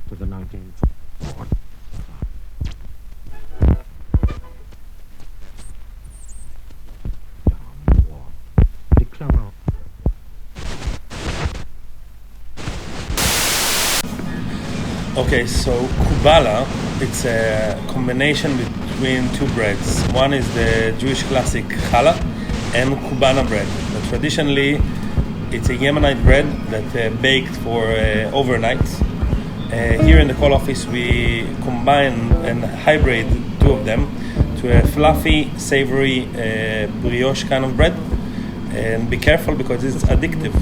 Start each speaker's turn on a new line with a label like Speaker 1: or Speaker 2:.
Speaker 1: to the 1940s.
Speaker 2: Okay, so KUBALAH, it's a combination between two breads. One is the Jewish classic challah and KUBALAH bread. But traditionally, it's a Yemenite bread that baked for overnight. Here in the call office, we combine and hybrid two of them to a fluffy, savory brioche kind of bread. And be careful because it's addictive.